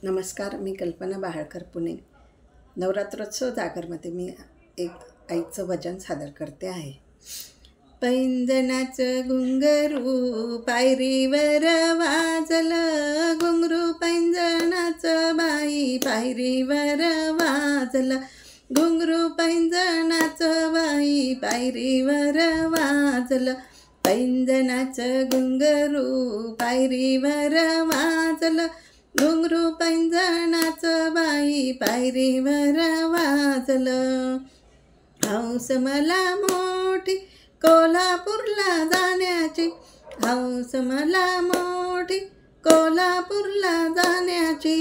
नमस्कार, मी कल्पना बाहळकर, पुणे. नवरात्रोत्सव जागरमध्ये मी एक आईचं भजन सादर करते आहे. पैंजनाचं घुंगरू पायरीवर वाजलं, घुंगरू पैंजनाचं बाई पायरीवर वाजलं, घुंगरू पैंजनाचं बाई पायरीवर वाजलं, पैंजनाचं घुंगरू पायरीवर वाजलं, घुंगरू पैंजनाचं बाई पायरीवर वाजलं. हौस मला मोठी कोल्हापूरला जाण्याची, हौस मला मोठी कोल्हापूरला जाण्याची,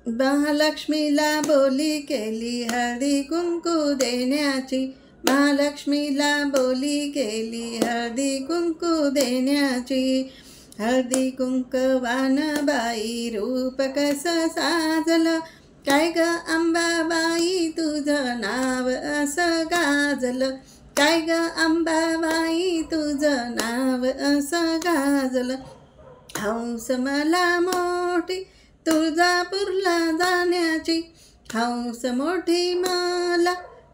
महालक्ष्मीला बोली केली हळदी कुंकू देण्याची, महालक्ष्मीला बोली केली हळदी कुंकू देण्याची, हळदी कुंकवान बाई रूप कसं साजलं, काय ग अंबाबाई तुझं नाव असं गाजलं, काय ग अंबाबाई तुझं नाव असं गाजलं. हौस मला मोठी तुळजापूरला जाण्याची, हौस मोठी मला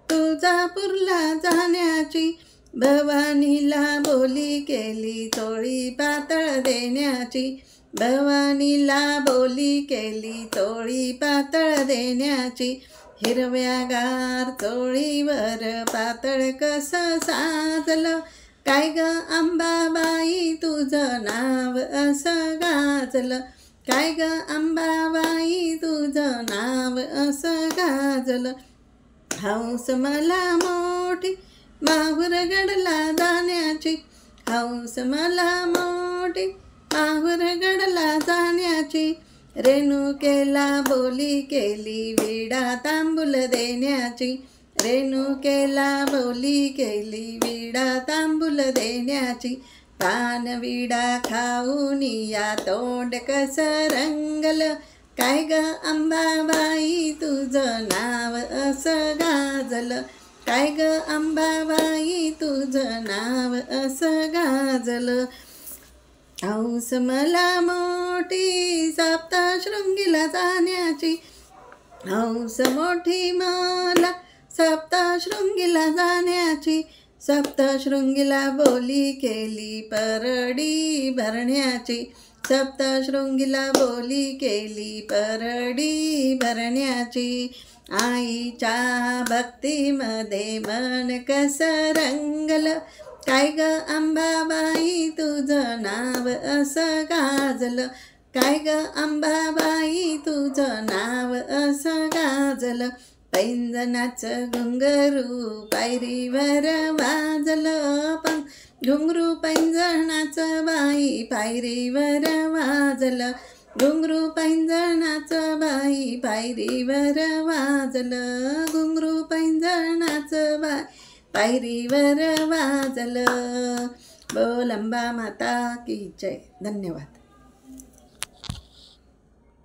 तुळजापूरला जाण्याची, भवानीला बोली केली चोळी पातळ देण्याची, भवानीला बोली केली चोळी पातळ देण्याची, हिरव्यागार चोळीवर पातळ कसं साजलं, काय ग अंबाबाई तुझं नाव असं गाजलं, काय ग अंबाबाई तुझं नाव असं गाजलं. हौस मला मोठी माहुरगडला जाण्याची, हौस मला मोठी माहुरगडला जाण्याची, रेणुकेला बोली केली विडा तांबूल देण्याची, रेणुकेला बोली केली विडा तांबूल देण्याची, पान विडा खाऊन या तोंड कसं रंगलं, काय ग अंबाबाई तुझं नाव असं गाजलं, काय ग अंबाबाई तुझं नाव असं गाजलं. हौस मला मोठी सप्तशृंगीला जाण्याची, हौस मोठी मला सप्तशृंगीला जाण्याची, सप्तशृंगीला बोली केली परडी भरण्याची, सप्तशृंगीला बोली केली परडी भरण्याची, आईच्या भक्तीमध्ये मन कसं रंगलं, काय ग अंबाबाई तुझं नाव असं गाजलं, काय ग अंबाबाई तुझं नाव असं गाजलं. पैंजनाचं घुंगरू पायरीवर वाजलं, घुंगरू पैंजनाचं बाई पायरीवर वाजलं, घुंगरू पैंजनाचं बाई पायरीवर वाजलं, घुंगरू पैंजनाचं बाई पायरीवर वाजलं. बोल अंबा माता की जय. धन्यवाद.